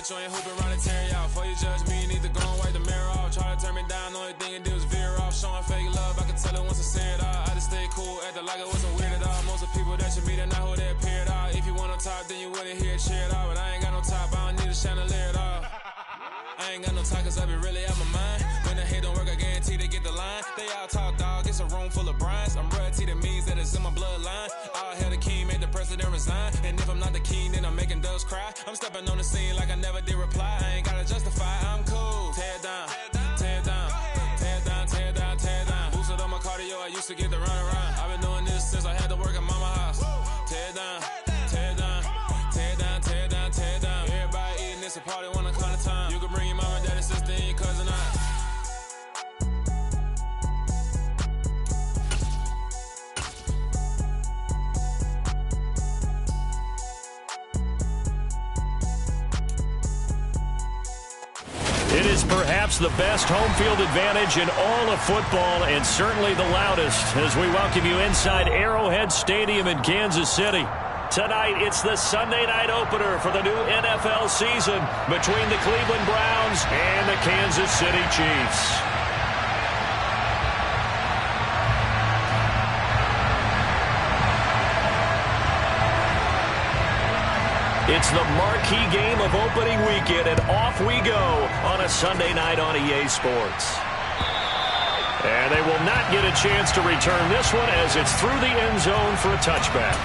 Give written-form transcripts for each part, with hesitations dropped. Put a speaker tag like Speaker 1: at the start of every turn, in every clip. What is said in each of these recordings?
Speaker 1: you ain't hooping around and tear you out. Before you judge me, you need to go and wipe the mirror off. Try to turn me down, only thing it did was veer off. Showing fake love, I can tell it once I say it all. I just stay cool, acting like it wasn't weird at all. Most of the people that you meet are not who they appear at all. If you want on top, then you wouldn't hear it cheer at all. But I ain't got no top, I don't need a chandelier at all. I ain't got no talk, cause I be really out my mind. When the hate don't work, I guarantee they get the line. They all talk, dog, it's a room full of brinds. I'm royalty, that means that it's in my bloodline. All hail the king, make the president resign. And if I'm not the king, then I'm making doves cry. I'm stepping on the scene like I never did reply. I ain't gotta justify, I'm cool. Tear it down, tear it down, tear it down, tear it down, tear it down. Boosted on my cardio, I used to get the run around. I've been doing this since I had to work at mama house. Tear it down, tear it down, tear it down, tear it down, tear it down. Everybody eating, it's a party, one kind of time. You can bring your mama, daddy, sister, and your cousin out.
Speaker 2: It is perhaps the best home field advantage in all of football, and certainly the loudest, as we welcome you inside Arrowhead Stadium in Kansas City. Tonight, it's the Sunday night opener for the new NFL season between the Cleveland Browns and the Kansas City Chiefs. It's the marquee game of opening weekend, and off we go on a Sunday night on EA Sports. And they will not get a chance to return this one as it's through the end zone for a touchback.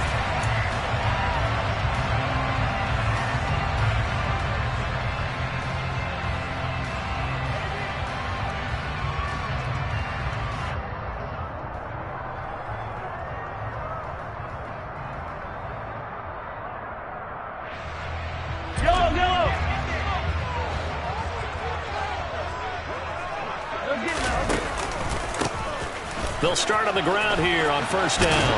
Speaker 2: They'll start on the ground here on first down.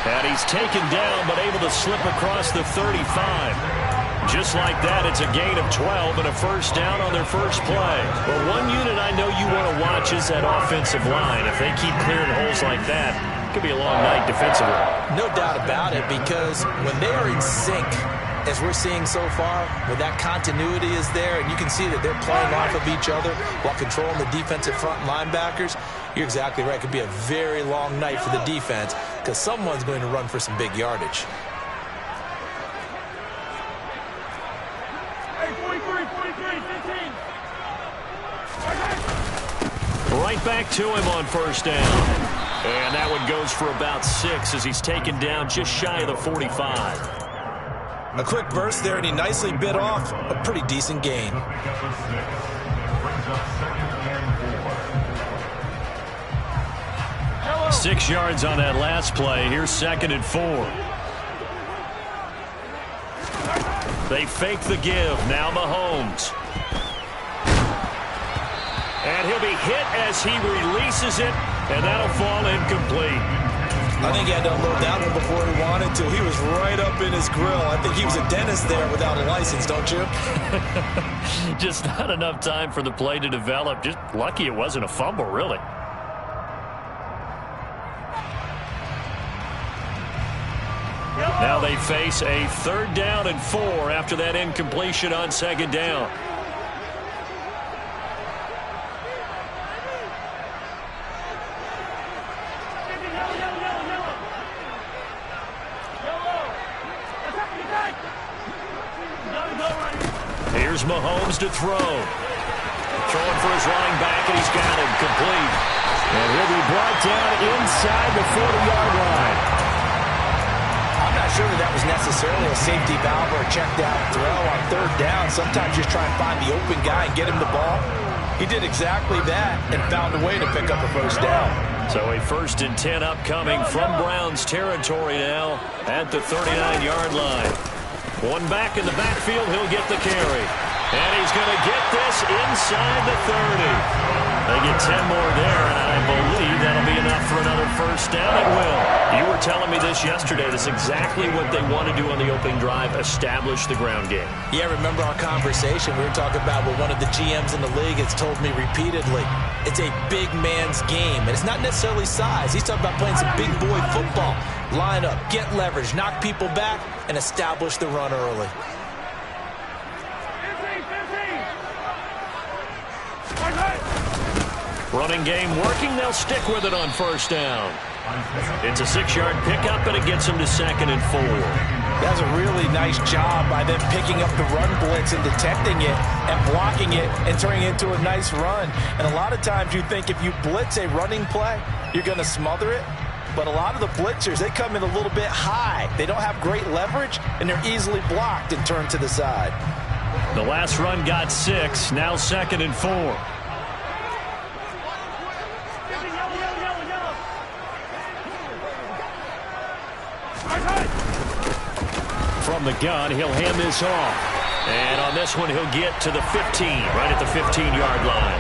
Speaker 2: And he's taken down, but able to slip across the 35. Just like that, it's a gain of 12 and a first down on their first play. But one unit I know you want to watch is that offensive line. If they keep clearing holes like that, it could be a long night defensively.
Speaker 3: No doubt about it, because when they are in sync, as we're seeing so far, when that continuity is there, and you can see that they're playing off of each other while controlling the defensive front linebackers, you're exactly right. It could be a very long night for the defense because someone's going to run for some big yardage.
Speaker 2: Right back to him on first down. And that one goes for about 6 as he's taken down just shy of the 45.
Speaker 3: A quick burst there, and he nicely bit off a pretty decent gain.
Speaker 2: 6 yards on that last play. Here's 2nd and 4. They fake the give. Now Mahomes. And he'll be hit as he releases it, and that'll fall incomplete.
Speaker 3: I think he had to unload that one before he wanted to. He was right up in his grill. I think he was a dentist there without a license, don't you?
Speaker 2: Just not enough time for the play to develop. Just lucky it wasn't a fumble, really. Now they face a 3rd down and 4 after that incompletion on 2nd down. Here's Mahomes to throw. Throwing for his running back, and he's got him complete. And he'll be brought down inside the 40-yard line.
Speaker 3: I'm not sure that was necessarily a safety valve or a check down throw on 3rd down. Sometimes just try and find the open guy and get him the ball. He did exactly that and found a way to pick up a first down.
Speaker 2: So a 1st and 10 upcoming from Browns territory now at the 39-yard line. One back in the backfield, he'll get the carry. And he's going to get this inside the 30. They get 10 more there, and I believe that'll be enough for another first down. It will. You were telling me this yesterday. That's exactly what they want to do on the opening drive, establish the ground game.
Speaker 3: Yeah, remember our conversation? We were talking about what one of the GMs in the league has told me repeatedly. It's a big man's game, and it's not necessarily size. He's talking about playing some big boy football. Line up, get leverage, knock people back, and establish the run early.
Speaker 2: Running game working. They'll stick with it on first down. It's a 6-yard pickup, and it gets them to 2nd and 4.
Speaker 3: That's a really nice job by them picking up the run blitz and detecting it and blocking it and turning it into a nice run. And a lot of times you think if you blitz a running play, you're going to smother it. But a lot of the blitzers, they come in a little bit high. They don't have great leverage, and they're easily blocked and turned to the side.
Speaker 2: The last run got 6, now 2nd and 4. From the gun, he'll hand this off. And on this one, he'll get to the 15, right at the 15-yard line.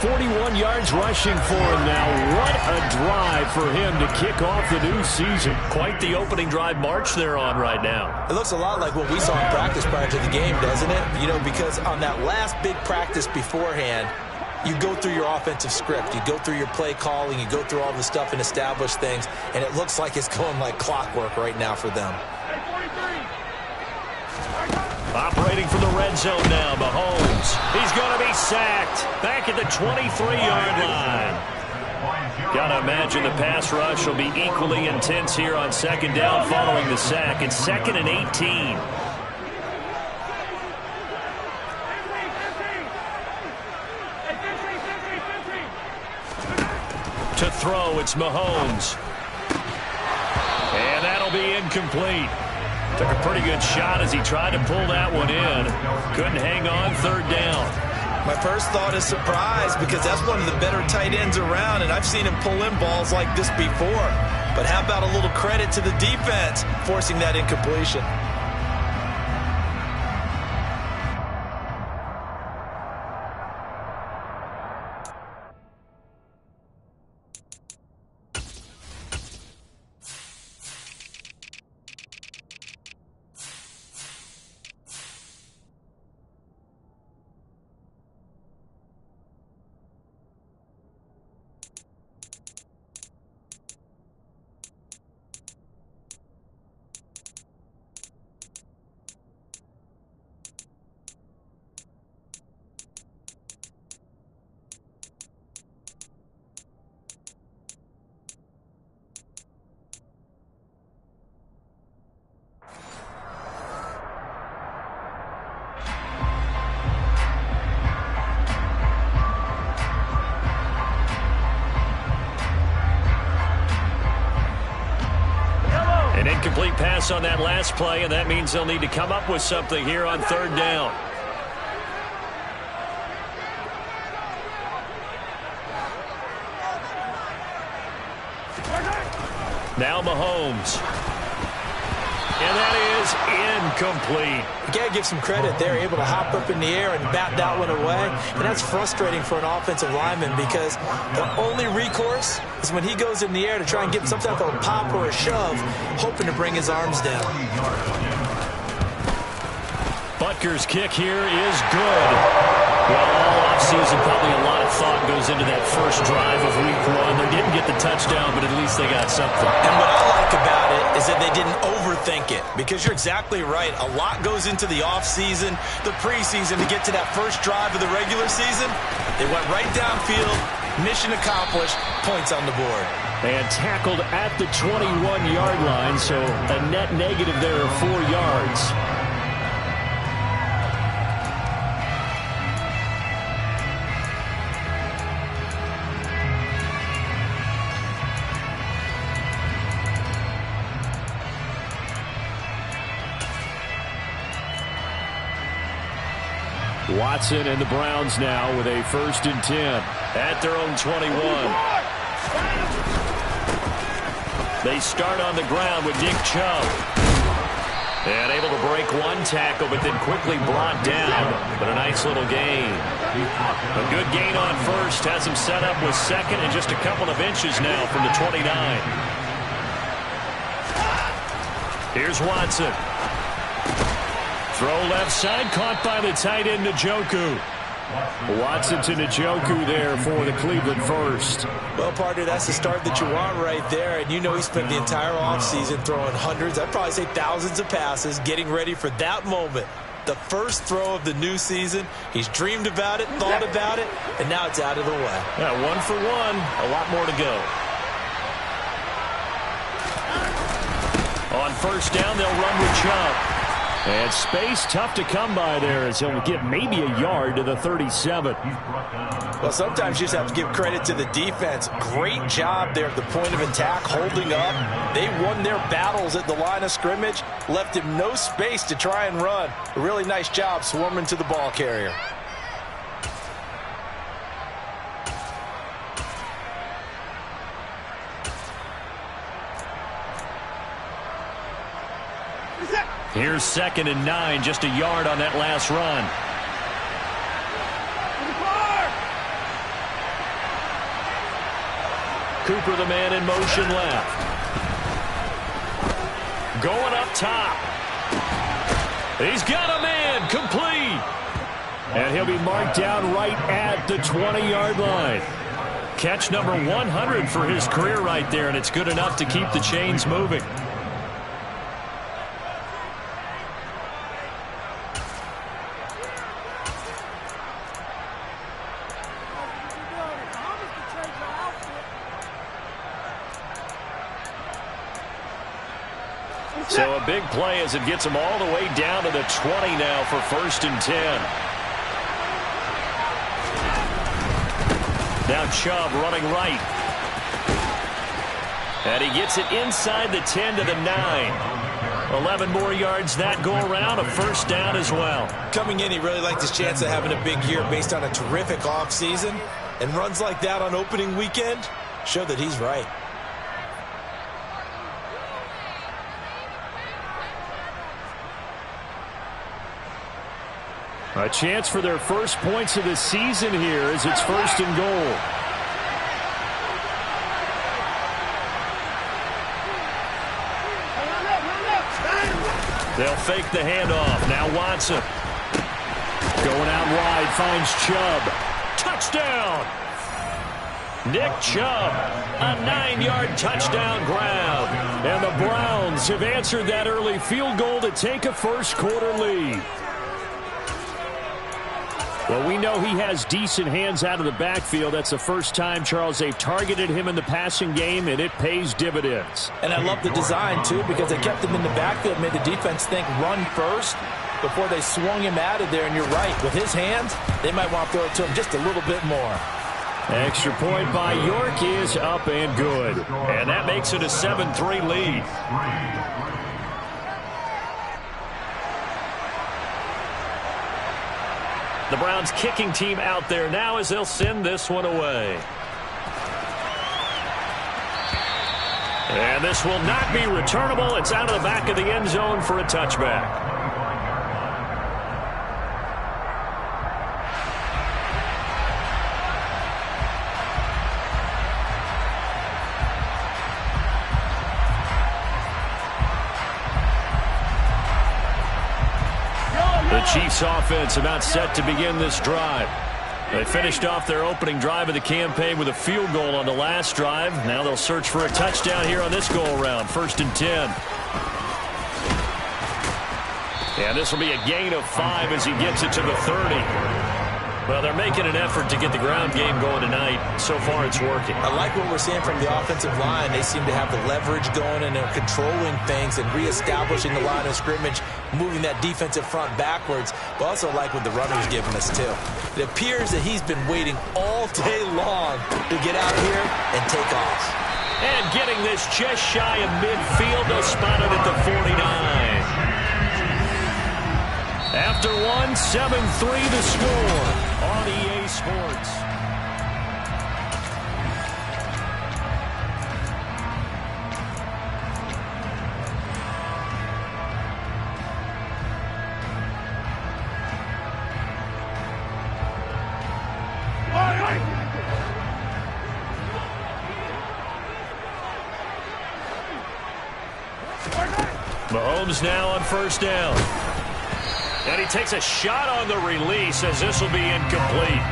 Speaker 2: 41 yards rushing for him now. What a drive for him to kick off the new season. Quite the opening drive march they're on right now.
Speaker 3: It looks a lot like what we saw in practice prior to the game, doesn't it? You know, because on that last big practice beforehand, you go through your offensive script. You go through your play calling. You go through all the stuff and establish things. And it looks like it's going like clockwork right now for them.
Speaker 2: Operating from the red zone now, Mahomes. He's going to be sacked. Back at the 23-yard line. Got to imagine the pass rush will be equally intense here on 2nd down following the sack. It's 2nd and 18. To throw, it's Mahomes. And that'll be incomplete. Took a pretty good shot as he tried to pull that one in. Couldn't hang on 3rd down.
Speaker 3: My first thought is surprise because that's one of the better tight ends around, and I've seen him pull in balls like this before. But how about a little credit to the defense forcing that incompletion?
Speaker 2: Incomplete pass on that last play, and that means they'll need to come up with something here on 3rd down. Now Mahomes. And that is incomplete.
Speaker 3: You got to give some credit. They're able to hop up in the air and bat that one away. And that's frustrating for an offensive lineman because the only recourse is when he goes in the air to try and get some type of a pop or a shove, hoping to bring his arms down.
Speaker 2: Butker's kick here is good. Well, all offseason, probably a lot of thought goes into that first drive of week 1. They didn't get the touchdown, but at least they got something.
Speaker 3: And what I like about it is that they didn't overthink it, because you're exactly right. A lot goes into the offseason, the preseason to get to that first drive of the regular season. They went right downfield, mission accomplished, points on the board.
Speaker 2: And tackled at the 21-yard line, so a net negative there of 4 yards. Watson and the Browns now with a 1st and 10 at their own 21. They start on the ground with Nick Chubb. And able to break one tackle, but then quickly brought down. But a nice little gain. A good gain on 1st. Has him set up with 2nd and just a couple of inches now from the 29. Here's Watson. Throw left side, caught by the tight end, Njoku. Watson to Njoku there for the Cleveland 1st.
Speaker 3: Well, partner, that's the start that you want right there. And you know he spent the entire offseason throwing hundreds, I'd probably say thousands of passes, getting ready for that moment. The first throw of the new season. He's dreamed about it, thought about it, and now it's out of the way.
Speaker 2: Yeah, 1 for 1. A lot more to go. On first down, they'll run with Chubb. And space tough to come by there as he'll get maybe a yard to the 37.
Speaker 3: Well, sometimes you just have to give credit to the defense. Great job there at the point of attack, holding up. They won their battles at the line of scrimmage, left him no space to try and run. A really nice job swarming to the ball carrier.
Speaker 2: Here's 2nd and 9, just a yard on that last run. Cooper, the man in motion left. Going up top. He's got a man, complete. And he'll be marked down right at the 20-yard line. Catch number 100 for his career right there, and it's good enough to keep the chains moving. So a big play as it gets him all the way down to the 20 now for 1st and 10. Now Chubb running right. And he gets it inside the 10 to the 9. 11 more yards that go around, a first down as well.
Speaker 3: Coming in, he really liked his chance of having a big year based on a terrific offseason. And runs like that on opening weekend show that he's right.
Speaker 2: A chance for their first points of the season here as it's 1st and goal. They'll fake the handoff. Now Watson. Going out wide, finds Chubb. Touchdown! Nick Chubb, a 9-yard touchdown grab. And the Browns have answered that early field goal to take a first-quarter lead. Well, we know he has decent hands out of the backfield. That's the first time, Charles, they've targeted him in the passing game, and it pays dividends.
Speaker 3: And I love the design, too, because they kept him in the backfield, made the defense think run first before they swung him out of there. And you're right, with his hands, they might want to throw it to him just a little bit more.
Speaker 2: Extra point by York is up and good. And that makes it a 7-3 lead. The Browns kicking team out there now as they'll send this one away. And this will not be returnable. It's out of the back of the end zone for a touchback. The Chiefs offense about set to begin this drive. They finished off their opening drive of the campaign with a field goal on the last drive. Now they'll search for a touchdown here on this go-around. 1st and 10. And this will be a gain of 5 as he gets it to the 30. Well, they're making an effort to get the ground game going tonight. So far, it's working.
Speaker 3: I like what we're seeing from the offensive line. They seem to have the leverage going, and they're controlling things and reestablishing the line of scrimmage, moving that defensive front backwards. But also like what the runner's giving us, too. It appears that he's been waiting all day long to get out here and take off.
Speaker 2: And getting this just shy of midfield, they'll spot it at the 49. After 7-3 the score on EA Sports. Mahomes now on first down. And he takes a shot on the release as this will be incomplete.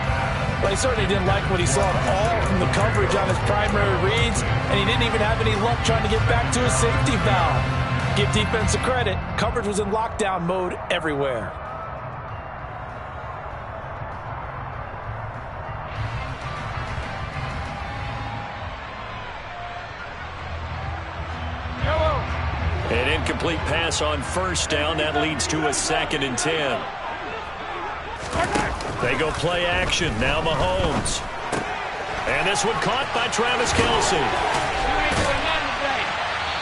Speaker 3: Well, he certainly didn't like what he saw at all from the coverage on his primary reads, and he didn't even have any luck trying to get back to his safety valve. Give defense a credit. Coverage was in lockdown mode everywhere.
Speaker 2: incomplete pass on first down. That leads to a 2nd and 10. They go play action. Now Mahomes. And this one caught by Travis Kelce.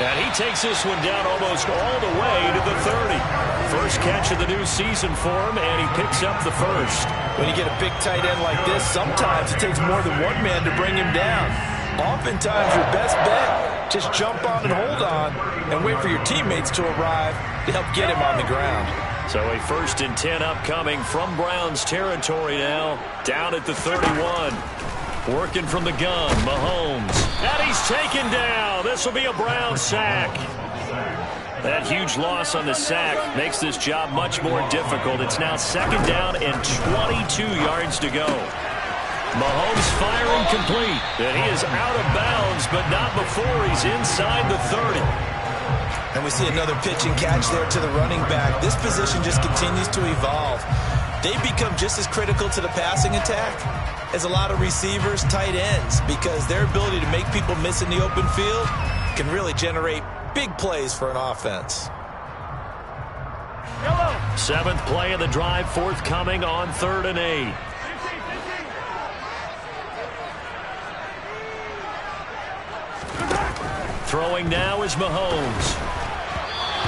Speaker 2: And he takes this one down almost all the way to the 30. First catch of the new season for him, and he picks up the first.
Speaker 3: When you get a big tight end like this, sometimes it takes more than one man to bring him down. Oftentimes, your best bet, just jump on and hold on and wait for your teammates to arrive to help get him on the ground.
Speaker 2: So a 1st and 10 upcoming from Browns territory now, down at the 31. Working from the gun, Mahomes. And he's taken down. This will be a Brown sack. That huge loss on the sack makes this job much more difficult. It's now 2nd down and 22 yards to go. Mahomes firing complete. And he is out of bounds, but not before he's inside the 30.
Speaker 3: And we see another pitch and catch there to the running back. This position just continues to evolve. They become just as critical to the passing attack as a lot of receivers, tight ends, because their ability to make people miss in the open field can really generate big plays for an offense.
Speaker 2: 7th play of the drive, forthcoming on 3rd and 8. Throwing now is Mahomes.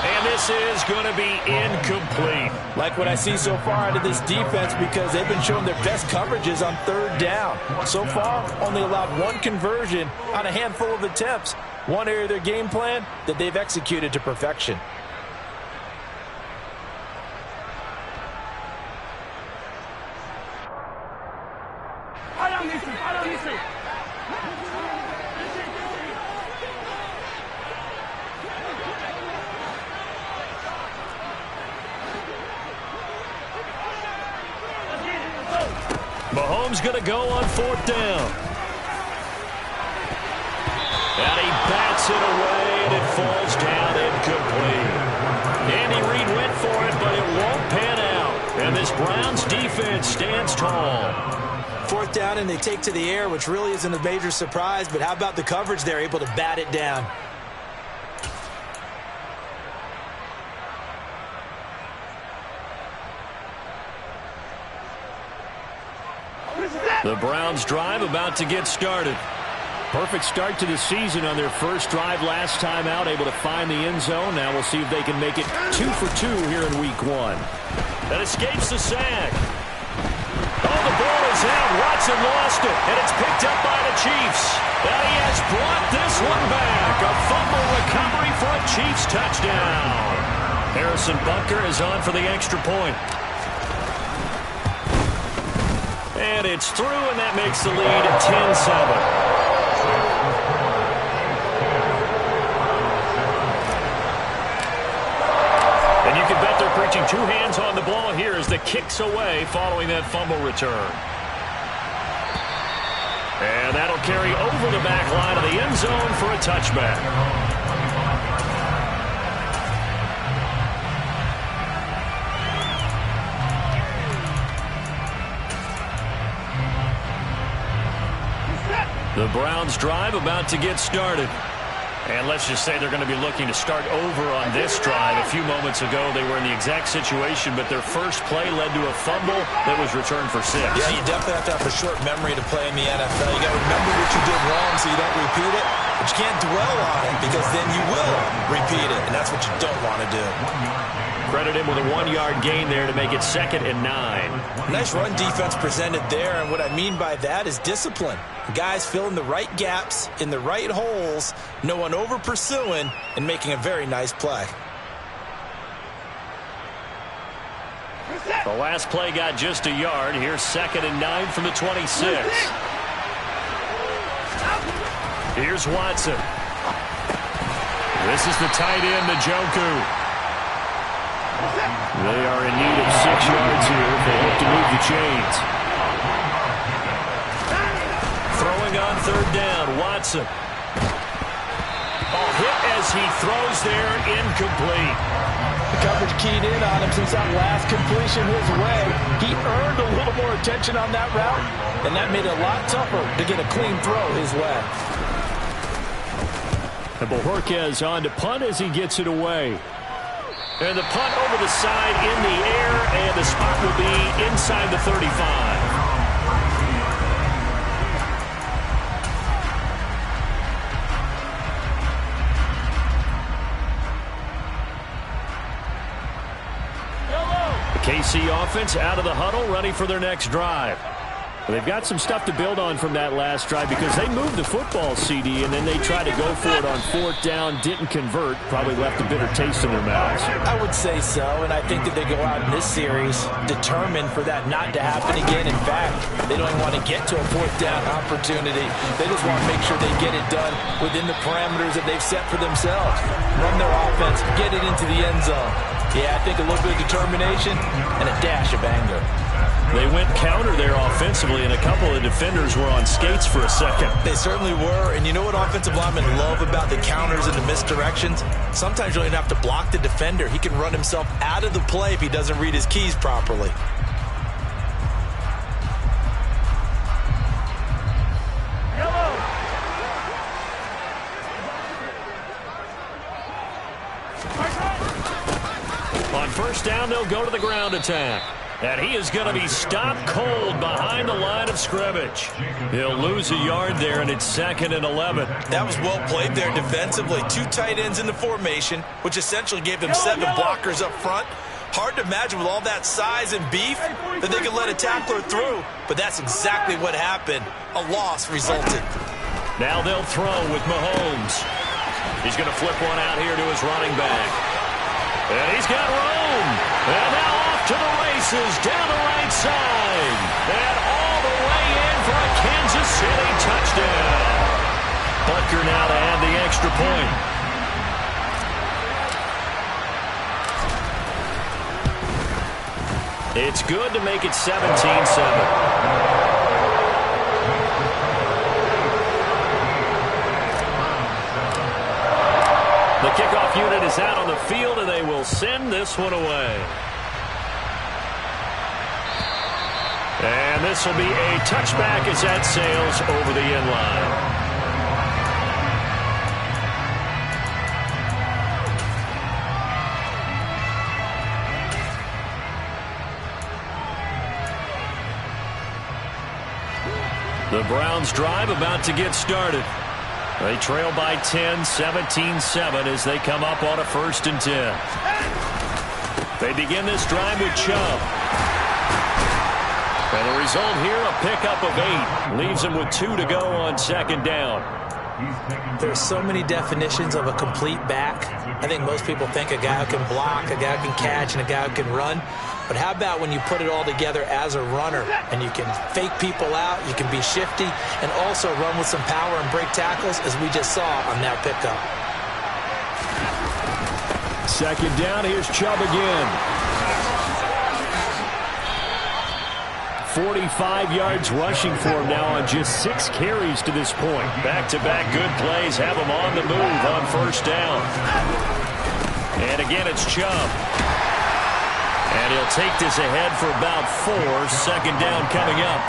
Speaker 2: And this is going to be incomplete.
Speaker 3: Like what I see so far out of this defense, because they've been showing their best coverages on 3rd down. So far, only allowed one conversion on a handful of attempts. One area of their game plan that they've executed to perfection.
Speaker 2: Mahomes going to go on 4th down. And he bats it away, and it falls down incomplete. Andy Reid went for it, but it won't pan out. And this Browns defense stands tall.
Speaker 3: 4th down, and they take to the air, which really isn't a major surprise, but how about the coverage? They're able to bat it down.
Speaker 2: The Browns drive about to get started. Perfect start to the season on their first drive last time out, able to find the end zone. Now we'll see if they can make it 2 for 2 here in week 1. That escapes the sack. Oh, the ball is out. Watson lost it, and it's picked up by the Chiefs. And he has brought this one back. A fumble recovery for a Chiefs touchdown. Harrison Butker is on for the extra point. And it's through, and that makes the lead 10-7. And you can bet they're preaching 2 hands on the ball here as the kick's away following that fumble return. And that'll carry over the back line of the end zone for a touchback. The Browns drive about to get started. And let's just say they're going to be looking to start over on this drive. A few moments ago, they were in the exact situation, but their first play led to a fumble that was returned for 6.
Speaker 3: Yeah, you definitely have to have a short memory to play in the NFL. You got to remember what you did wrong so you don't repeat it, but you can't dwell on it because then you will repeat it, and that's what you don't want to do.
Speaker 2: Credit him with a 1-yard gain there to make it 2nd and 9.
Speaker 3: Nice run defense presented there, and what I mean by that is discipline. Guys filling the right gaps in the right holes, no one over pursuing, and making a very nice play.
Speaker 2: The last play got just a yard. Here's 2nd and 9 from the 26. Here's Watson. This is the tight end, Njoku. They are in need of 6 yards here if they hope to move the chains. Throwing on 3rd down, Watson. Hit as he throws there, incomplete.
Speaker 3: The coverage keyed in on him since that last completion his way. He earned a little more attention on that route, and that made it a lot tougher to get a clean throw his way.
Speaker 2: And Bojorquez on to punt as he gets it away. And the punt over the side in the air, and the spot will be inside the 35. The KC offense out of the huddle, ready for their next drive. They've got some stuff to build on from that last drive because they moved the football, CD, and then they tried to go for it on 4th down, didn't convert, probably left a bitter taste in their mouths.
Speaker 3: I would say so, and I think that they go out in this series determined for that not to happen again. In fact, they don't even want to get to a 4th down opportunity. They just want to make sure they get it done within the parameters that they've set for themselves. Run their offense, get it into the end zone. Yeah, I think a little bit of determination and a dash of anger.
Speaker 2: They went counter there offensively, and a couple of defenders were on skates for a second.
Speaker 3: They certainly were, and you know what offensive linemen love about the counters and the misdirections? Sometimes you don't even have to block the defender. He can run himself out of the play if he doesn't read his keys properly.
Speaker 2: On 1st down, they'll go to the ground attack. And he is going to be stopped cold behind the line of scrimmage. He'll lose a yard there, and it's 2nd and 11.
Speaker 3: That was well played there defensively. 2 tight ends in the formation, which essentially gave them 7 blockers up front. Hard to imagine with all that size and beef that they could let a tackler through, but that's exactly what happened. A loss resulted.
Speaker 2: Now they'll throw with Mahomes. He's going to flip one out here to his running back. And he's got room. And now off to the races down the right side. And all the way in for a Kansas City touchdown. Butker now to add the extra point. It's good to make it 17-7. The kickoff unit is out on the field, and they will send this one away. And this will be a touchback as that sails over the end line. The Browns drive about to get started. They trail by 10, 17-7 as they come up on a 1st and 10. They begin this drive with Chubb. And the result here, a pickup of 8. Leaves them with 2 to go on 2nd down.
Speaker 3: There's so many definitions of a complete back. I think most people think a guy who can block, a guy who can catch, and a guy who can run. But how about when you put it all together as a runner and you can fake people out, you can be shifty, and also run with some power and break tackles, as we just saw on that pickup.
Speaker 2: 2nd down, here's Chubb again. 45 yards rushing for him now on just 6 carries to this point. Back-to-back good plays have him on the move on 1st down. And again, it's Chubb. And he'll take this ahead for about 4. 2nd down coming up.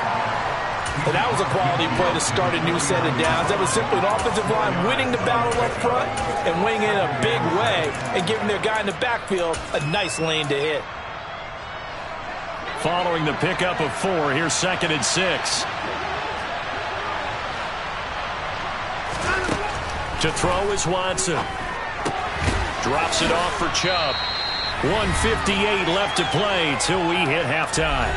Speaker 3: And that was a quality play to start a new set of downs. That was simply an offensive line winning the battle up front and winning it in a big way and giving their guy in the backfield a nice lane to hit.
Speaker 2: Following the pickup of 4, here's 2nd and 6. To throw is Watson. Drops it off for Chubb. 1:58 left to play till we hit halftime.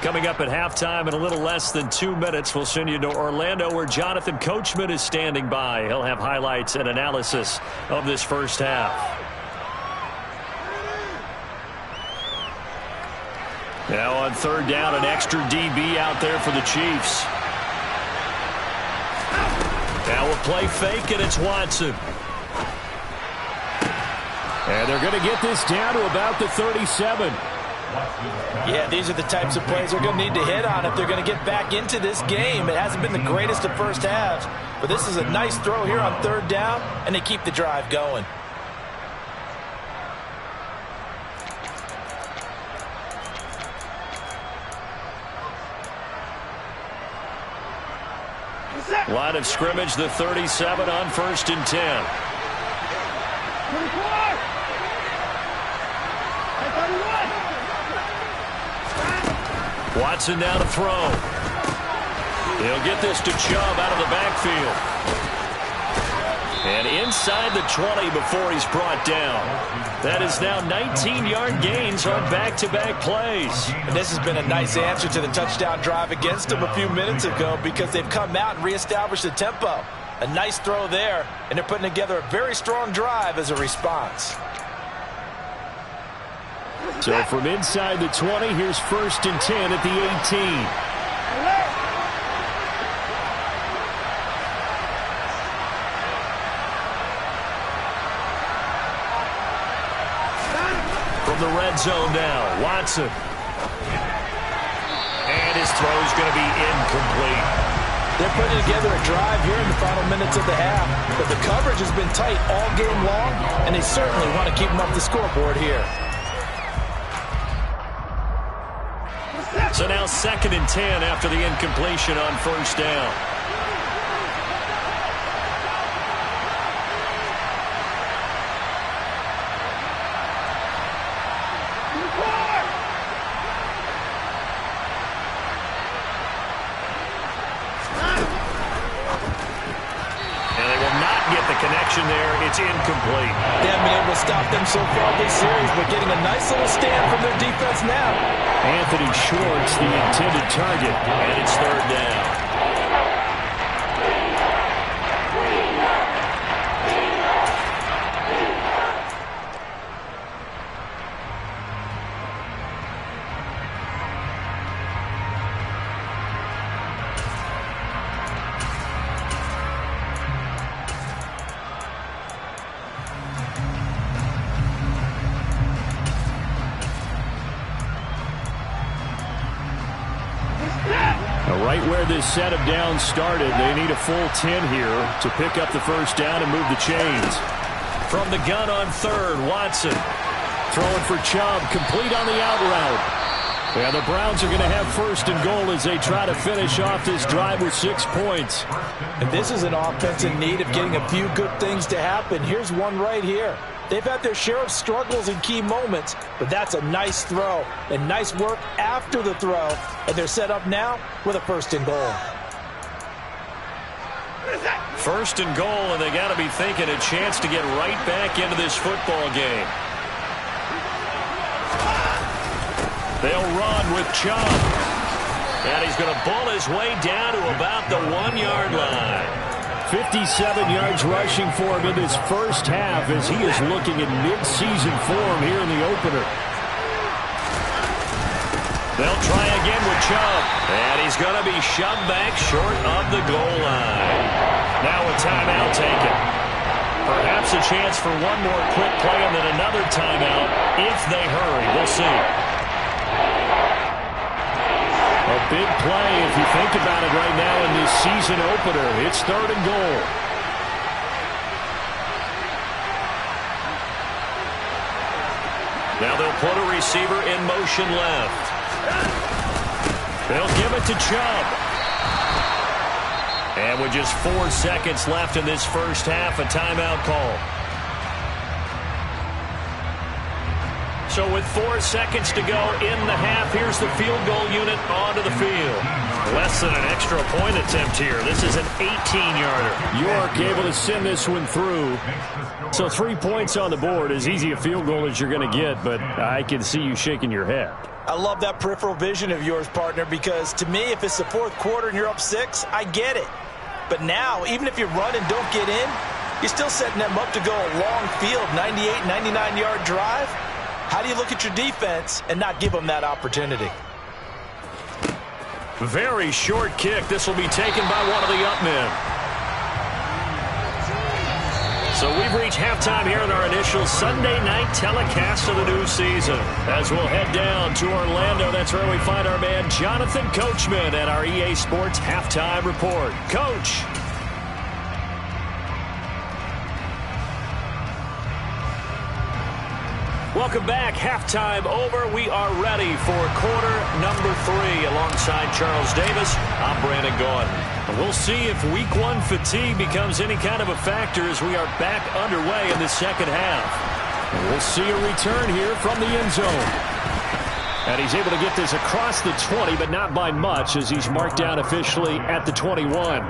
Speaker 2: Coming up at halftime in a little less than 2 minutes, we'll send you to Orlando where Jonathan Coachman is standing by. He'll have highlights and analysis of this first half. Now on 3rd down, an extra DB out there for the Chiefs. Now we'll play fake, and it's Watson. And they're going to get this down to about the 37.
Speaker 3: Yeah, these are the types of plays they're going to need to hit on if they're going to get back into this game. It hasn't been the greatest of first halves, but this is a nice throw here on 3rd down, and they keep the drive going.
Speaker 2: Line of scrimmage, the 37 on 1st and 10. Watson now to throw. He'll get this to Chubb out of the backfield. And inside the 20 before he's brought down. That is now 19-yard gains on back-to-back plays.
Speaker 3: And this has been a nice answer to the touchdown drive against them a few minutes ago because they've come out and reestablished the tempo. A nice throw there, and they're putting together a very strong drive as a response.
Speaker 2: So from inside the 20, here's 1st and 10 at the 18. The red zone now. Watson. And his throw is going to be incomplete.
Speaker 3: They're putting together a drive here in the final minutes of the half, but the coverage has been tight all game long, and they certainly want to keep them off the scoreboard here.
Speaker 2: So now 2nd and 10 after the incompletion on 1st down. There, it's incomplete.
Speaker 3: They haven't been able to stop them so far this series, but getting a nice little stand from their defense now.
Speaker 2: Anthony Schwartz, the intended target, and it's 3rd down. Right where this set of downs started, they need a full 10 here to pick up the 1st down and move the chains. From the gun on 3rd, Watson. Throwing for Chubb, complete on the out route. Yeah, the Browns are going to have 1st and goal as they try to finish off this drive with 6 points.
Speaker 3: And this is an offense in need of getting a few good things to happen. Here's one right here. They've had their share of struggles in key moments, but that's a nice throw and nice work after the throw. And they're set up now with a 1st and goal.
Speaker 2: 1st and goal, and they got to be thinking a chance to get right back into this football game. They'll run with Chubb. And he's going to bull his way down to about the 1-yard line. 57 yards rushing for him in this first half as he is looking in mid-season form here in the opener. They'll try again with Chubb. And he's going to be shoved back short of the goal line. Now a timeout taken. Perhaps a chance for one more quick play and then another timeout if they hurry. We'll see. A big play if you think about it right now in this season opener. It's 3rd and goal. Now they'll put a receiver in motion left. They'll give it to Chubb. And with just 4 seconds left in this first half, a timeout call. So with 4 seconds to go in the half, here's the field goal unit onto the field. Less than an extra point attempt here. This is an 18-yarder. York able to send this one through. So 3 points on the board, as easy a field goal as you're going to get, but I can see you shaking your head.
Speaker 3: I love that peripheral vision of yours, partner, because to me, if it's the 4th quarter and you're up 6, I get it. But now, even if you run and don't get in, you're still setting them up to go a long field, 98, 99-yard drive. How do you look at your defense and not give them that opportunity?
Speaker 2: Very short kick. This will be taken by one of the up men. So we've reached halftime here in our initial Sunday night telecast of the new season. As we'll head down to Orlando, that's where we find our man Jonathan Coachman at our EA Sports Halftime Report. Coach. Welcome back. Halftime over. We are ready for quarter number 3. Alongside Charles Davis, I'm Brandon Gaudin. We'll see if week 1 fatigue becomes any kind of a factor as we are back underway in the second half. We'll see a return here from the end zone. And he's able to get this across the 20, but not by much as he's marked down officially at the 21.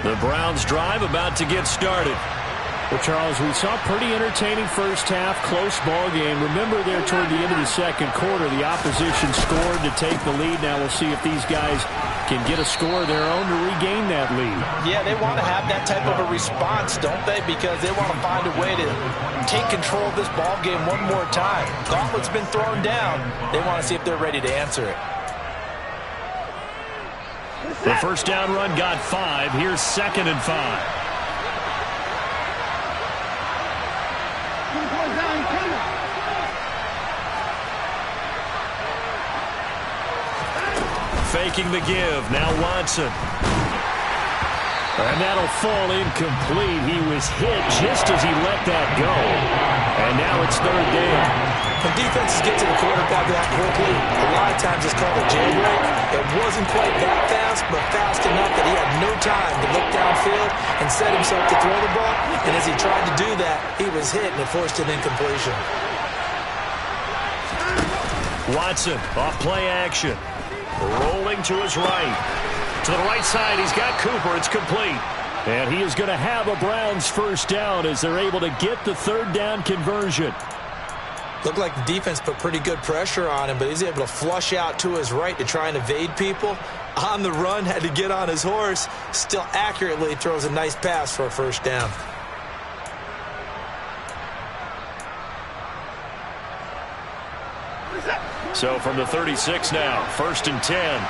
Speaker 2: The Browns drive about to get started.
Speaker 4: Well, Charles, we saw a pretty entertaining first half, close ball game. Remember there toward the end of the second quarter, the opposition scored to take the lead. Now we'll see if these guys can get a score of their own to regain that lead.
Speaker 3: Yeah, they want to have that type of a response, don't they? Because they want to find a way to take control of this ball game one more time. Gauntlet's been thrown down. They want to see if they're ready to answer it.
Speaker 2: The first down run got 5. Here's 2nd and 5. Faking the give. Now Watson. And that'll fall incomplete. He was hit just as he let that go. And now it's 3rd down.
Speaker 3: When defenses get to the quarterback that quickly, a lot of times it's called a jailbreak. It wasn't quite that fast, but fast enough that he had no time to look downfield and set himself to throw the ball. And as he tried to do that, he was hit and it forced an incompletion.
Speaker 2: Watson off play action. Rolling to his right. To the right side, he's got Cooper. It's complete. And he is going to have a Browns first down as they're able to get the 3rd down conversion.
Speaker 3: Looked like the defense put pretty good pressure on him, but he's able to flush out to his right to try and evade people. On the run, had to get on his horse. Still accurately throws a nice pass for a first down.
Speaker 2: So from the 36 now, 1st and 10.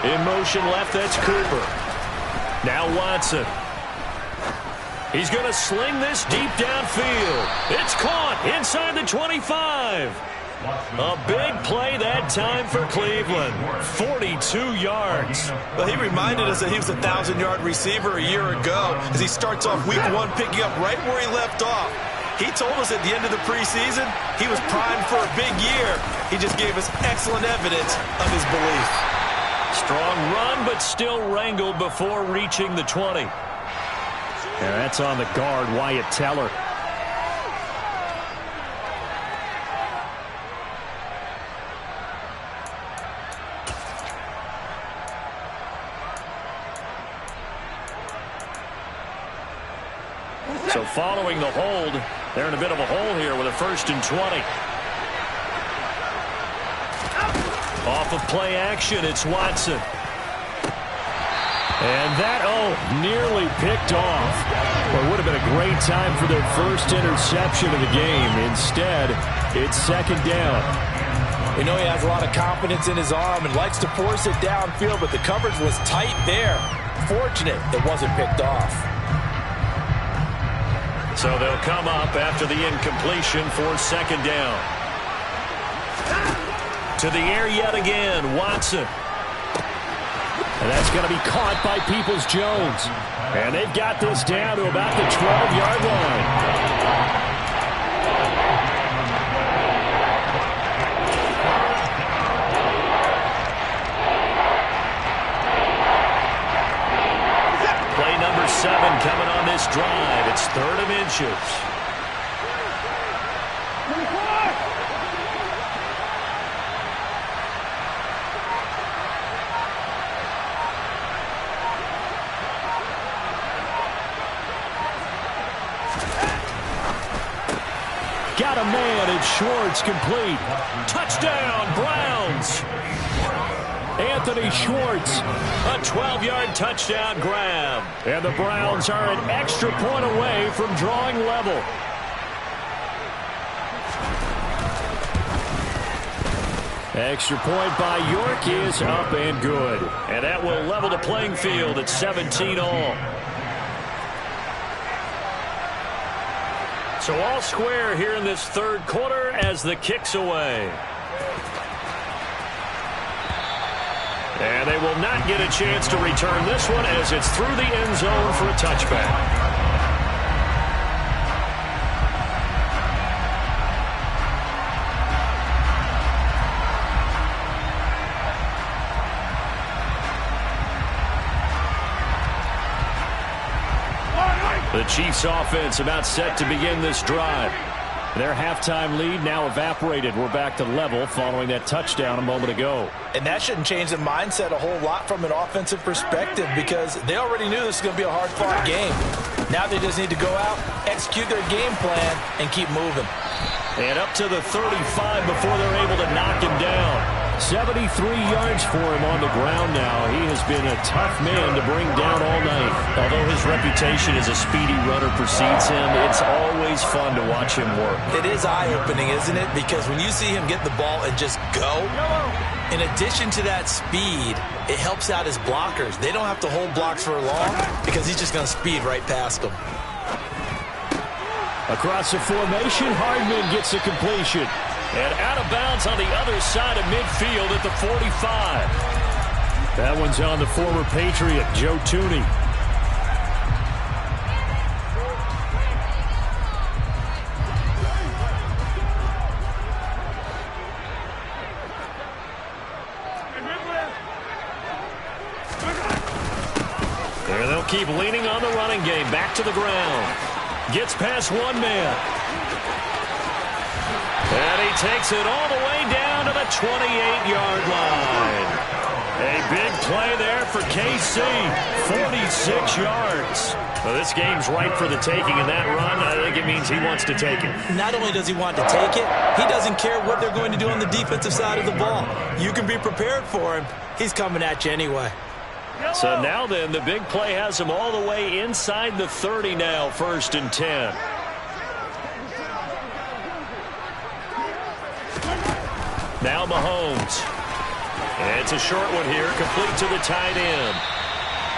Speaker 2: In motion left, that's Cooper. Now Watson. He's going to sling this deep downfield. It's caught inside the 25. A big play that time for Cleveland. 42 yards.
Speaker 3: Well, he reminded us that he was a 1,000-yard receiver a year ago as he starts off week 1 picking up right where he left off. He told us at the end of the preseason he was primed for a big year. He just gave us excellent evidence of his belief.
Speaker 2: Strong run, but still wrangled before reaching the 20.
Speaker 4: And that's on the guard, Wyatt Teller.
Speaker 2: So following the hold, they're in a bit of a hole here with a 1st and 20. Off of play action, it's Watson.
Speaker 4: And that, nearly picked off. Well, it would have been a great time for their first interception of the game. Instead, it's 2nd down.
Speaker 3: We know he has a lot of confidence in his arm and likes to force it downfield, but the coverage was tight there. Fortunate it wasn't picked off.
Speaker 2: So they'll come up after the incompletion for 2nd down. To the air yet again, Watson.
Speaker 4: And that's going to be caught by Peoples-Jones. And they've got this down to about the 12-yard line.
Speaker 2: Play number 7 coming on this drive. It's 3rd and inches.
Speaker 4: Got a man, it's Schwartz, complete. Touchdown, Browns. Anthony Schwartz.
Speaker 2: A 12-yard touchdown grab.
Speaker 4: And the Browns are an extra point away from drawing level. Extra point by York is up and good.
Speaker 2: And that will level the playing field at 17 all. So all square here in this third quarter as the kick's away. And they will not get a chance to return this one as it's through the end zone for a touchback. The Chiefs offense about set to begin this drive. Their halftime lead now evaporated. We're back to level following that touchdown a moment ago.
Speaker 3: And that shouldn't change the mindset a whole lot from an offensive perspective because they already knew this was going to be a hard-fought game. Now they just need to go out, execute their game plan, and keep moving.
Speaker 2: And up to the 35 before they're able to knock him down.
Speaker 4: 73 yards for him on the ground now. He has been a tough man to bring down all night.
Speaker 2: Although his reputation as a speedy runner precedes him, it's always fun to watch him work.
Speaker 3: It is eye-opening, isn't it? Because when you see him get the ball and just go, in addition to that speed, it helps out his blockers. They don't have to hold blocks for long because he's just going to speed right past them.
Speaker 4: Across the formation, Hardman gets a completion.
Speaker 2: And out of bounds on the other side of midfield at the 45.
Speaker 4: That one's on the former Patriot, Joe Thuney.
Speaker 2: There they'll keep leaning on the running game. Back to the ground. Gets past one man. And he takes it all the way down to the 28-yard line. A big play there for KC. 46 yards. Well, this game's ripe for the taking, and that run, I think it means he wants to take it.
Speaker 3: Not only does he want to take it, he doesn't care what they're going to do on the defensive side of the ball. You can be prepared for him. He's coming at you anyway.
Speaker 2: So now then, the big play has him all the way inside the 30 now, 1st and 10. Now Mahomes. And it's a short one here, complete to the tight end.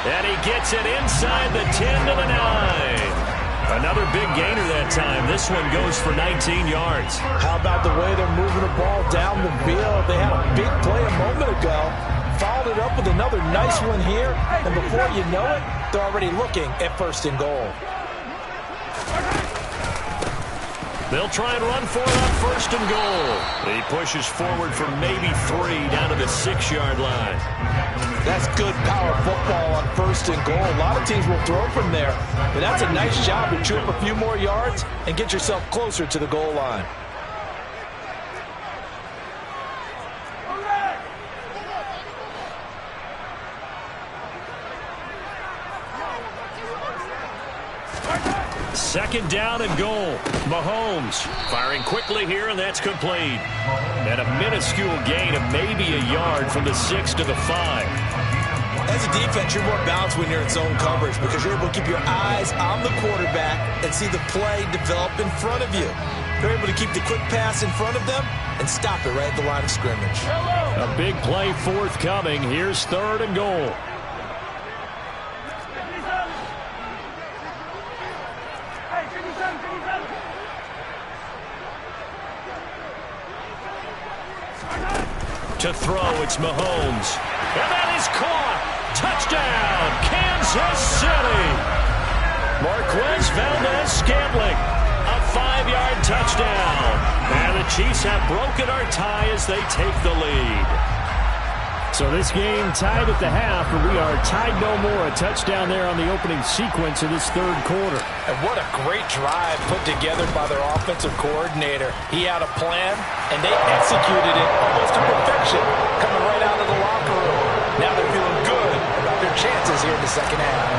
Speaker 2: And he gets it inside the 10 to the 9. Another big gainer that time. This one goes for 19 yards.
Speaker 3: How about the way they're moving the ball down the field? They had a big play a moment ago. Followed it up with another nice one here. And before you know it, they're already looking at 1st and goal.
Speaker 2: They'll try and run for it on 1st and goal. He pushes forward for maybe 3 down to the 6-yard line.
Speaker 3: That's good power football on 1st and goal. A lot of teams will throw from there. But that's a nice job to chew up a few more yards and get yourself closer to the goal line.
Speaker 2: Second down and goal. Mahomes firing quickly here, and that's complete. And a minuscule gain of maybe a yard from the 6 to the 5.
Speaker 3: As a defense, you're more balanced when you're in zone coverage because you're able to keep your eyes on the quarterback and see the play develop in front of you. You're able to keep the quick pass in front of them and stop it right at the line of scrimmage.
Speaker 4: A big play forthcoming. Here's 3rd and goal. To throw, it's Mahomes. And that is caught. Touchdown, Kansas City. Marquez Valdez-Scantling. A 5-yard touchdown. And the Chiefs have broken our tie as they take the lead. So this game tied at the half, and we are tied no more. A touchdown there on the opening sequence of this 3rd quarter.
Speaker 3: And what a great drive put together by their offensive coordinator. He had a plan, and they executed it almost to perfection, coming right out of the locker room. Now they're feeling good about their chances here in the second half.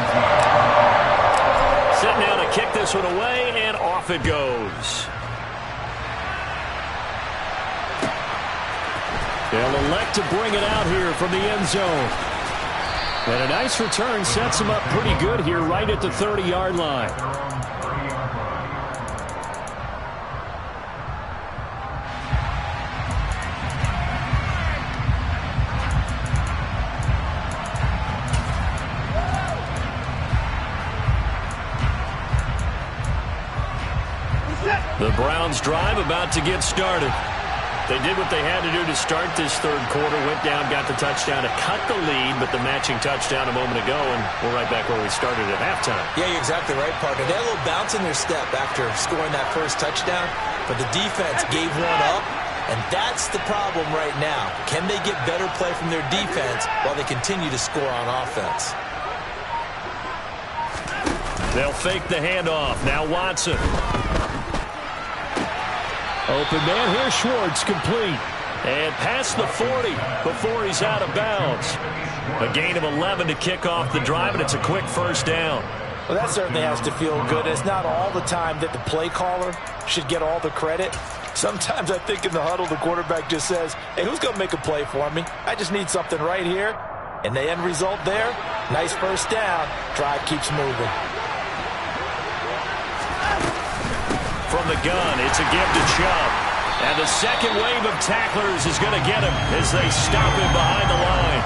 Speaker 2: Sitting down to kick this one away, and off it goes.
Speaker 4: They'll elect to bring it out here from the end zone. And a nice return sets him up pretty good here right at the 30-yard line.
Speaker 2: The Browns drive about to get started. They did what they had to do to start this third quarter. Went down, got the touchdown to cut the lead, but the matching touchdown a moment ago, and we're right back where we started at halftime.
Speaker 3: Yeah, you're exactly right, partner. They had a little bounce in their step after scoring that first touchdown, but the defense gave one up, and that's the problem right now. Can they get better play from their defense while they continue to score on offense?
Speaker 2: They'll fake the handoff. Now Watson.
Speaker 4: Open man here, Schwartz, complete.
Speaker 2: And past the 40 before he's out of bounds. A gain of 11 to kick off the drive, and it's a quick first down.
Speaker 3: Well, that certainly has to feel good. It's not all the time that the play caller should get all the credit. Sometimes I think in the huddle, the quarterback just says, hey, who's going to make a play for me? I just need something right here. And the end result there, nice first down. Drive keeps moving.
Speaker 2: From the gun, it's a give to Chubb. And the second wave of tacklers is going to get him as they stop him behind the line.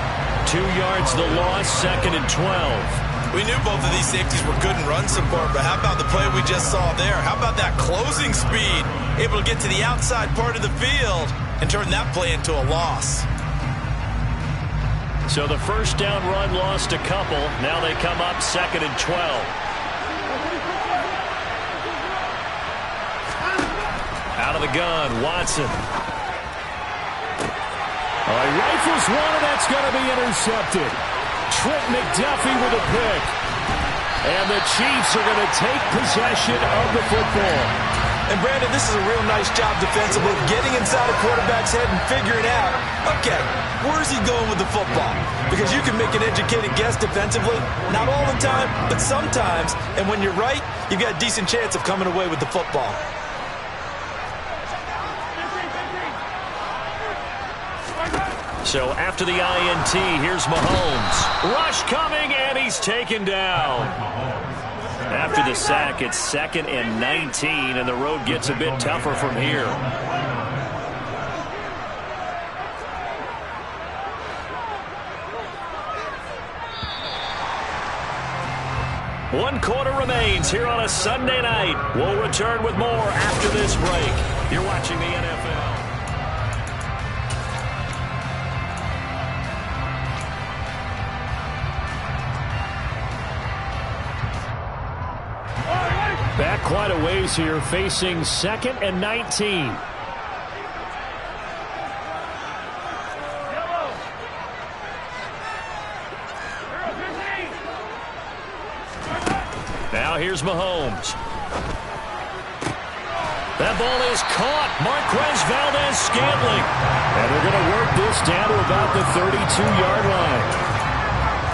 Speaker 2: 2 yards the loss, 2nd and 12.
Speaker 3: We knew both of these safeties were good in run support, but how about the play we just saw there? How about that closing speed? Able to get to the outside part of the field and turn that play into a loss.
Speaker 2: So the first down run lost a couple. Now they come up 2nd and 12. Out of the gun, Watson.
Speaker 4: Rifles one, and that's going to be intercepted. Trent McDuffie with a pick. And the Chiefs are going to take possession of the football.
Speaker 3: And, Brandon, this is a real nice job defensively, getting inside a quarterback's head and figuring out, okay, where's he going with the football? Because you can make an educated guess defensively, not all the time, but sometimes. And when you're right, you've got a decent chance of coming away with the football.
Speaker 2: So after the INT, here's Mahomes. Rush coming, and he's taken down. After the sack, it's 2nd and 19, and the road gets a bit tougher from here. One quarter remains here on a Sunday night. We'll return with more after this break. You're watching the NFL.
Speaker 4: Back quite a ways here, facing 2nd and 19.
Speaker 2: Now here's Mahomes. That ball is caught. Marquez Valdes-Scantling.
Speaker 4: And they're going to work this down to about the 32-yard line.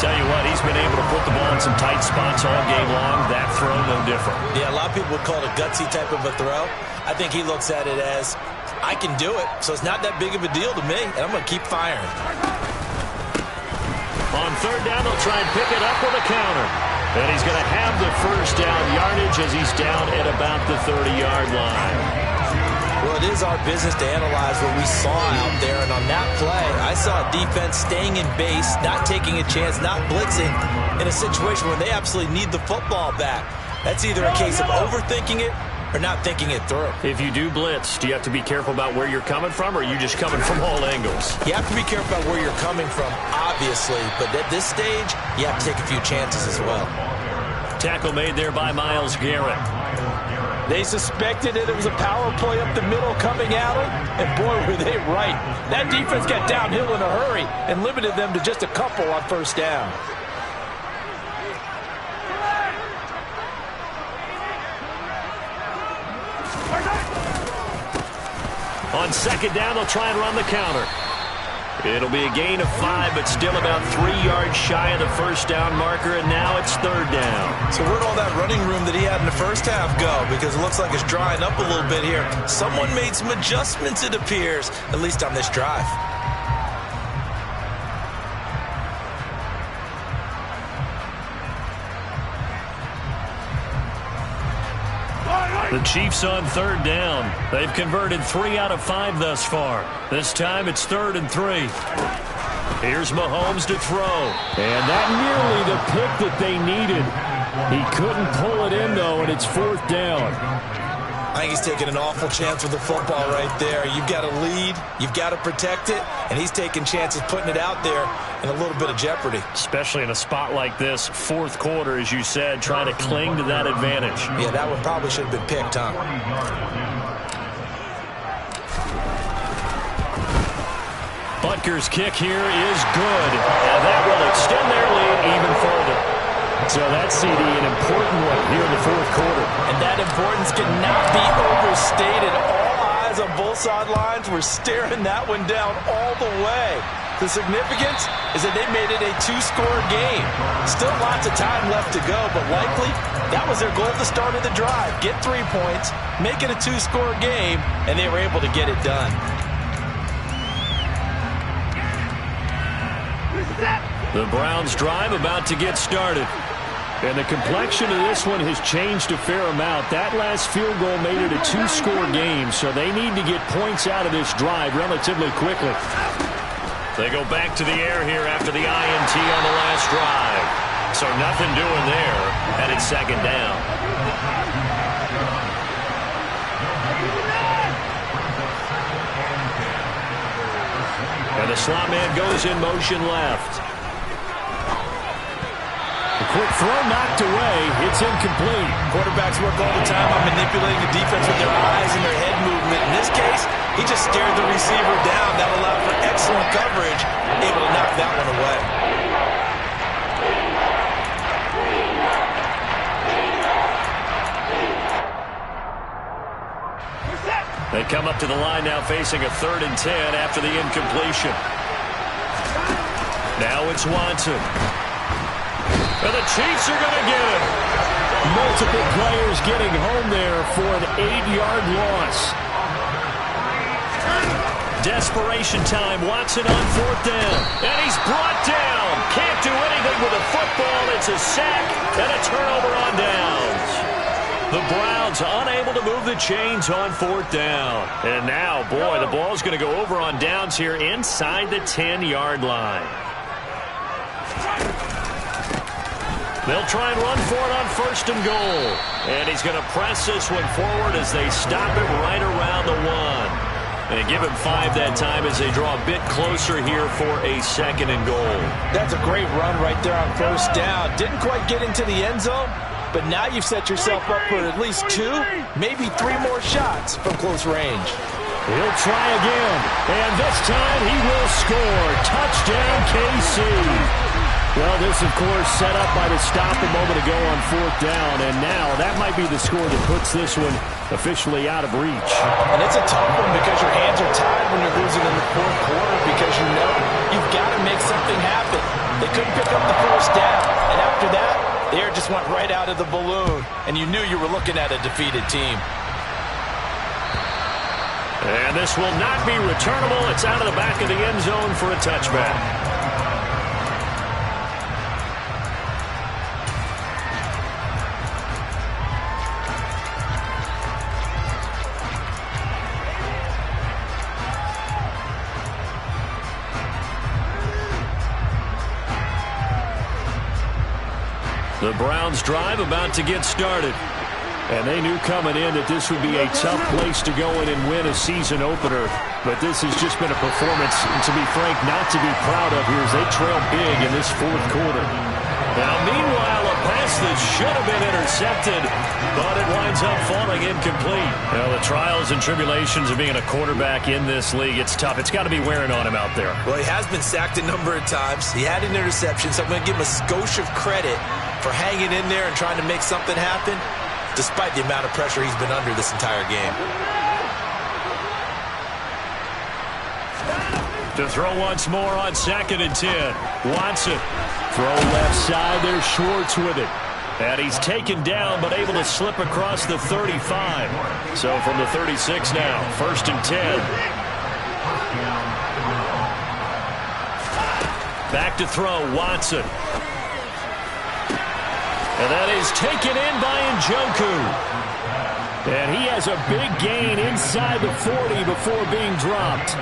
Speaker 2: Tell you what, he's been able to put the ball in some tight spots all game long. That throw, no different.
Speaker 3: Yeah, a lot of people would call it a gutsy type of a throw. I think he looks at it as, I can do it, so it's not that big of a deal to me, and I'm going to keep firing.
Speaker 2: On third down, they'll try and pick it up with a counter. And he's going to have the first down yardage as he's down at about the 30-yard line.
Speaker 3: Well, it is our business to analyze what we saw out there, and on that play, I saw a defense staying in base, not taking a chance, not blitzing, in a situation where they absolutely need the football back. That's either a case of overthinking it or not thinking it through.
Speaker 2: If you do blitz, do you have to be careful about where you're coming from, or are you just coming from all angles?
Speaker 3: You have to be careful about where you're coming from, obviously, but at this stage, you have to take a few chances as well.
Speaker 2: Tackle made there by Myles Garrett.
Speaker 3: They suspected it was a power play up the middle coming at them, and boy, were they right. That defense got downhill in a hurry and limited them to just a couple on first down.
Speaker 2: On second down, they'll try and run the counter. It'll be a gain of 5, but still about 3 yards shy of the first down marker, and now it's third down.
Speaker 3: So where'd all that running room that he had in the first half go? Because it looks like it's drying up a little bit here. Someone made some adjustments, it appears, at least on this drive.
Speaker 2: The Chiefs on third down. They've converted 3 out of 5 thus far. This time it's 3rd and 3. Here's Mahomes to throw.
Speaker 4: And that nearly the pick that they needed. He couldn't pull it in, though, and it's 4th down.
Speaker 3: I think he's taking an awful chance with the football right there. You've got to lead, you've got to protect it, and he's taking chances putting it out there in a little bit of jeopardy.
Speaker 2: Especially in a spot like this, fourth quarter, as you said, trying to cling to that advantage.
Speaker 3: Yeah, that one probably should have been picked, huh?
Speaker 2: Butker's kick here is good, and that will extend their lead even further. So that's, CD, an important one here in the fourth quarter.
Speaker 3: And that importance cannot be overstated. All eyes on both sidelines were staring that one down all the way. The significance is that they made it a two-score game. Still lots of time left to go, but likely that was their goal at the start of the drive. Get 3 points, make it a two-score game, and they were able to get it done.
Speaker 2: The Browns drive about to get started. And the complexion of this one has changed a fair amount. That last field goal made it a two-score game, so they need to get points out of this drive relatively quickly. They go back to the air here after the INT on the last drive. So nothing doing there, and it's second down. And the slot man goes in motion left.
Speaker 4: Quick throw knocked away. It's incomplete.
Speaker 3: Quarterbacks work all the time on manipulating the defense with their eyes and their head movement. In this case, he just stared the receiver down. That allowed for excellent coverage, able to knock that one away.
Speaker 2: They come up to the line now facing a 3rd and 10 after the incompletion. Now it's Watson. And the Chiefs are going to get him.
Speaker 4: Multiple players getting home there for an 8-yard loss.
Speaker 2: Desperation time. Watson on 4th down. And he's brought down. Can't do anything with a football. It's a sack and a turnover on downs. The Browns unable to move the chains on 4th down. And now, boy, the ball's going to go over on downs here inside the 10-yard line. They'll try and run for it on 1st and goal. And he's going to press this one forward as they stop it right around the 1. And give him 5 that time as they draw a bit closer here for a 2nd and goal.
Speaker 3: That's a great run right there on 1st down. Didn't quite get into the end zone, but now you've set yourself up for at least 2, maybe 3 more shots from close range.
Speaker 4: He'll try again. And this time he will score. Touchdown, KC. Well, this, of course, set up by the stop a moment ago on 4th down, and now that might be the score that puts this one officially out of reach.
Speaker 3: And it's a tough one because your hands are tied when you're losing in the 4th quarter because you know you've got to make something happen. They couldn't pick up the 1st down, and after that, the air just went right out of the balloon, and you knew you were looking at a defeated team.
Speaker 2: And this will not be returnable. It's out of the back of the end zone for a touchback. The Browns drive about to get started.
Speaker 4: And they knew coming in that this would be a tough place to go in and win a season opener. But this has just been a performance, to be frank, not to be proud of here as they trail big in this 4th quarter.
Speaker 2: Now, meanwhile, a pass that should have been intercepted, but it winds up falling incomplete. Now, the trials and tribulations of being a quarterback in this league, it's tough. It's got to be wearing on him out there.
Speaker 3: Well, he has been sacked a number of times. He had an interception, so I'm going to give him a skosh of credit for hanging in there and trying to make something happen, despite the amount of pressure he's been under this entire game.
Speaker 2: To throw once more on 2nd and 10. Watson.
Speaker 4: Throw left side. There's Schwartz with it.
Speaker 2: And he's taken down but able to slip across the 35. So from the 36 now, 1st and 10. Back to throw, Watson. And that is taken in by Njoku.
Speaker 4: And he has a big gain inside the 40 before being dropped.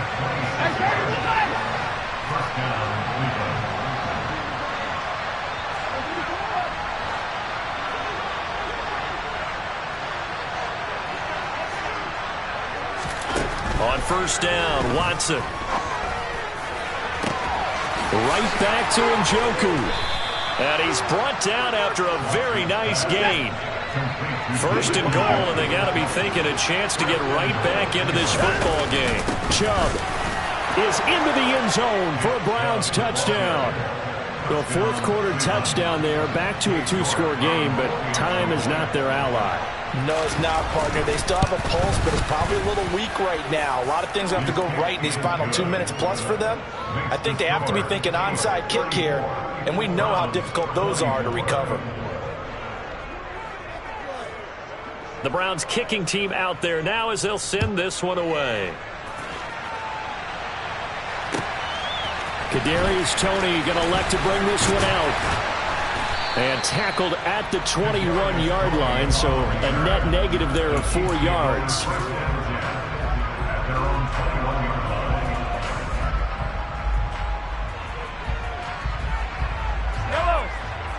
Speaker 2: On first down, Watson.
Speaker 4: Right back to Njoku.
Speaker 2: And he's brought down after a very nice gain. First and goal, and they got to be thinking a chance to get right back into this football game.
Speaker 4: Chubb is into the end zone for a Browns touchdown. The fourth quarter touchdown there, back to a two-score game, but time is not their ally.
Speaker 3: No, it's not, partner. They still have a pulse, but it's probably a little weak right now. A lot of things have to go right in these final 2 minutes plus for them. I think they have to be thinking onside kick here, and we know how difficult those are to recover.
Speaker 2: The Browns kicking team out there now as they'll send this one away.
Speaker 4: Kadarius Toney going to elect to bring this one out. And tackled at the 21-yard line, so a net negative there of 4 yards.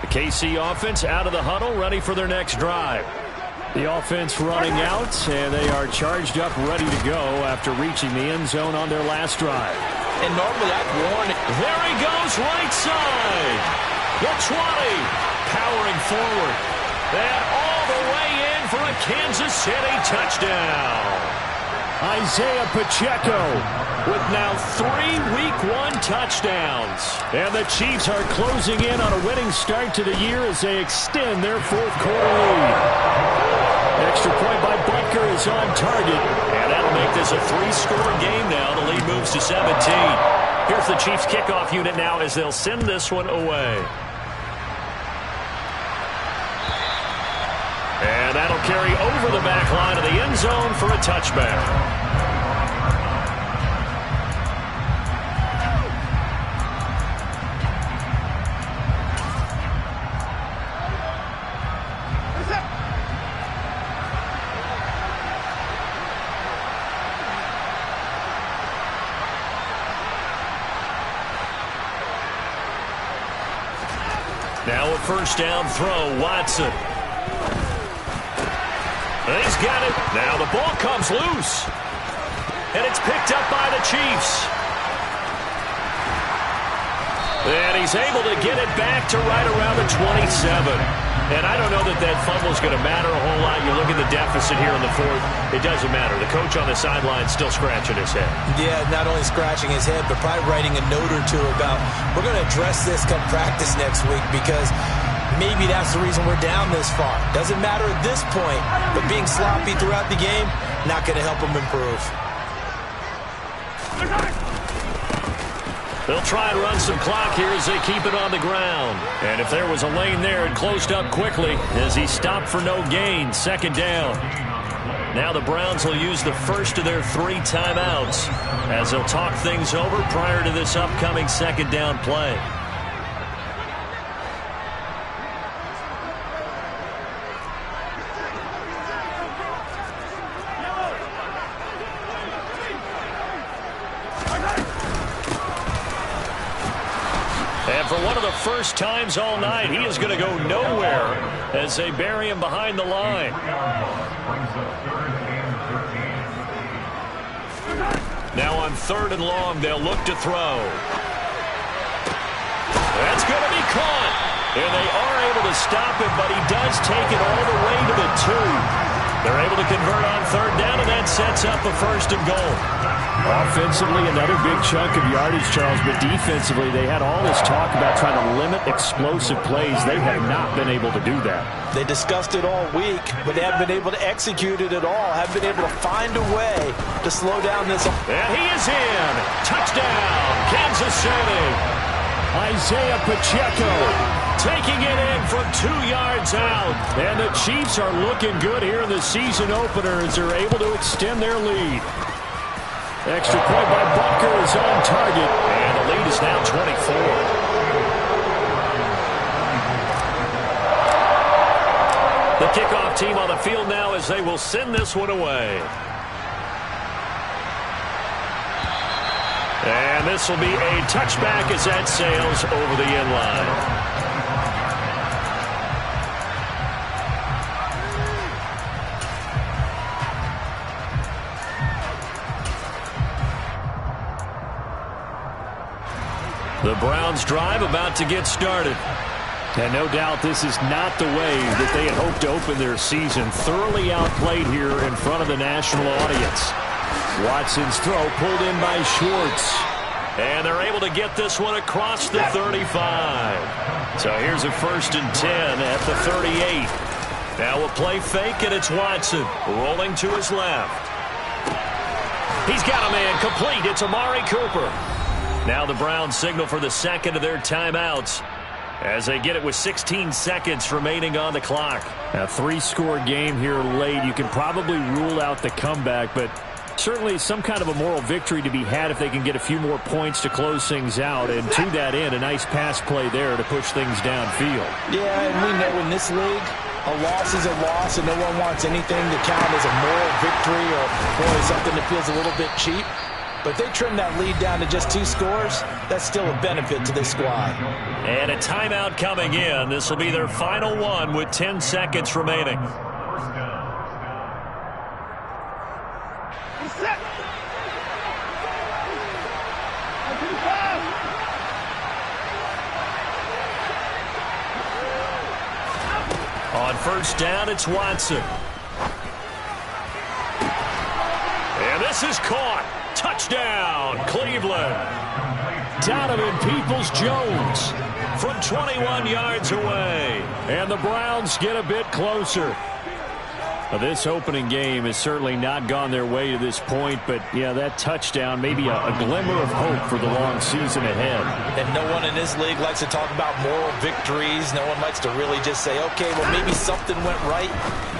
Speaker 4: The KC offense out of the huddle, ready for their next drive. The offense running out, and they are charged up, ready to go after reaching the end zone on their last drive.
Speaker 3: And normally I'd warn it.
Speaker 2: There he goes, right side. The 20. Powering forward. And all the way in for a Kansas City touchdown.
Speaker 4: Isaiah Pacheco
Speaker 2: with now 3 Week 1 touchdowns.
Speaker 4: And the Chiefs are closing in on a winning start to the year as they extend their fourth quarter lead. Extra point by Butker is on target.
Speaker 2: And that'll make this a 3-score game now. The lead moves to 17. Here's the Chiefs kickoff unit now as they'll send this one away. And that'll carry over the back line of the end zone for a touchback. Now a first down throw, Watson. He's got it. Now the ball comes loose. And it's picked up by the Chiefs. And he's able to get it back to right around the 27. And I don't know that that fumble's going to matter a whole lot. You look at the deficit here in the fourth. It doesn't matter. The coach on the sideline still scratching his head.
Speaker 3: Yeah, not only scratching his head, but probably writing a note or two about, we're going to address this come practice next week because maybe that's the reason we're down this far. Doesn't matter at this point, but being sloppy throughout the game, not going to help them improve.
Speaker 2: They'll try and run some clock here as they keep it on the ground. And if there was a lane there, it closed up quickly as he stopped for no gain. Second down. Now the Browns will use the first of their 3 timeouts as they'll talk things over prior to this upcoming second down play. And for one of the first times all night, he is going to go nowhere as they bury him behind the line. Now on 3rd and long, they'll look to throw. That's going to be caught. And they are able to stop him, but he does take it all the way to the 2. They're able to convert on 3rd down, and that sets up a 1st and goal.
Speaker 4: Offensively, another big chunk of yardage, Charles, but defensively, they had all this talk about trying to limit explosive plays. They have not been able to do that.
Speaker 3: They discussed it all week, but they haven't been able to execute it at all. Haven't been able to find a way to slow down this.
Speaker 2: And he is in. Touchdown, Kansas City.
Speaker 4: Isaiah Pacheco
Speaker 2: taking it in from 2 yards out.
Speaker 4: And the Chiefs are looking good here in the season opener as they're able to extend their lead. Extra point by Butker is on target.
Speaker 2: And the lead is now 24. The kickoff team on the field now as they will send this one away. And this will be a touchback as that sails over the end line. The Browns drive about to get started.
Speaker 4: And no doubt this is not the way that they had hoped to open their season. Thoroughly outplayed here in front of the national audience. Watson's throw pulled in by Schwartz.
Speaker 2: And they're able to get this one across the 35. So here's a 1st and 10 at the 38. Now we'll play fake, and it's Watson rolling to his left. He's got a man complete. It's Amari Cooper. Now the Browns signal for the second of their timeouts as they get it with 16 seconds remaining on the clock.
Speaker 4: A 3-score game here late. You can probably rule out the comeback, but certainly some kind of a moral victory to be had if they can get a few more points to close things out. And to that end, a nice pass play there to push things downfield.
Speaker 3: Yeah, and we know in this league, a loss is a loss, and no one wants anything to count as a moral victory or something that feels a little bit cheap. But if they trim that lead down to just 2 scores, that's still a benefit to this squad.
Speaker 2: And a timeout coming in. This will be their final one with 10 seconds remaining. On 1st down, it's Watson. And this is caught. Touchdown, Cleveland.
Speaker 4: Donovan Peoples-Jones
Speaker 2: from 21 yards away.
Speaker 4: And the Browns get a bit closer. Now, this opening game has certainly not gone their way to this point, but, yeah, that touchdown may be a glimmer of hope for the long season ahead.
Speaker 3: And no one in this league likes to talk about moral victories. No one likes to really just say, okay, well, maybe something went right.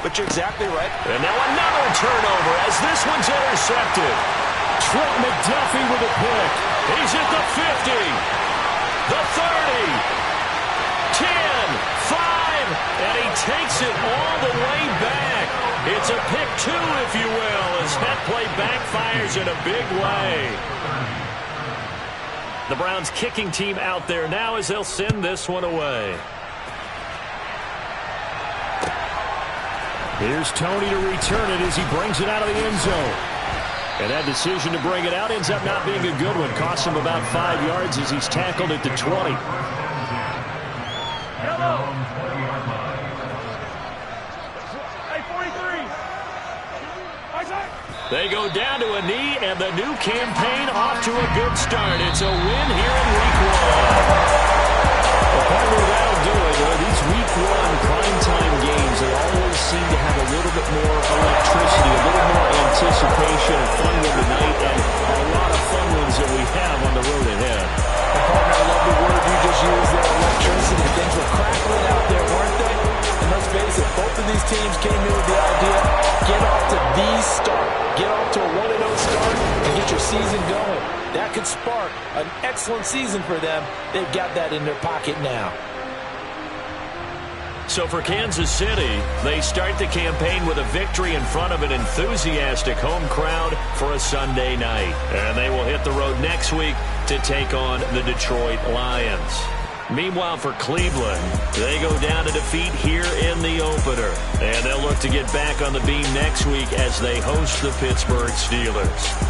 Speaker 3: But you're exactly right.
Speaker 2: And now another turnover as this one's intercepted.
Speaker 4: Trent McDuffie with a pick.
Speaker 2: He's at the 50, the 30, 10, 5, and he takes it all the way back. It's a pick 2, if you will, as that play backfires in a big way. The Browns kicking team out there now as they'll send this one away.
Speaker 4: Here's Tony to return it as he brings it out of the end zone. And that decision to bring it out ends up not being a good one. Costs him about 5 yards as he's tackled at the 20.
Speaker 2: They go down to a knee, and the new campaign off to a good start. It's a win here in Week 1.
Speaker 4: Well, partner, that'll do it. These Week 1 primetime games, they always seem to have a little bit more electricity, a little more anticipation, a fun one tonight, and a lot of fun ones that we have on the road ahead.
Speaker 3: Well, partner, I love the word you just used there, electricity. Things were crackling out there, weren't they? And let's face it, both of these teams came in with the idea, get off to the start. Get off to a 1-0 start and get your season going. That could spark an excellent season for them. They've got that in their pocket now.
Speaker 2: So for Kansas City, they start the campaign with a victory in front of an enthusiastic home crowd for a Sunday night. And they will hit the road next week to take on the Detroit Lions. Meanwhile, for Cleveland, they go down to defeat here in the opener. And they'll look to get back on the beam next week as they host the Pittsburgh Steelers.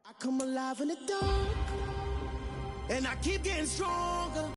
Speaker 5: I come alive in the dark, and I keep getting stronger.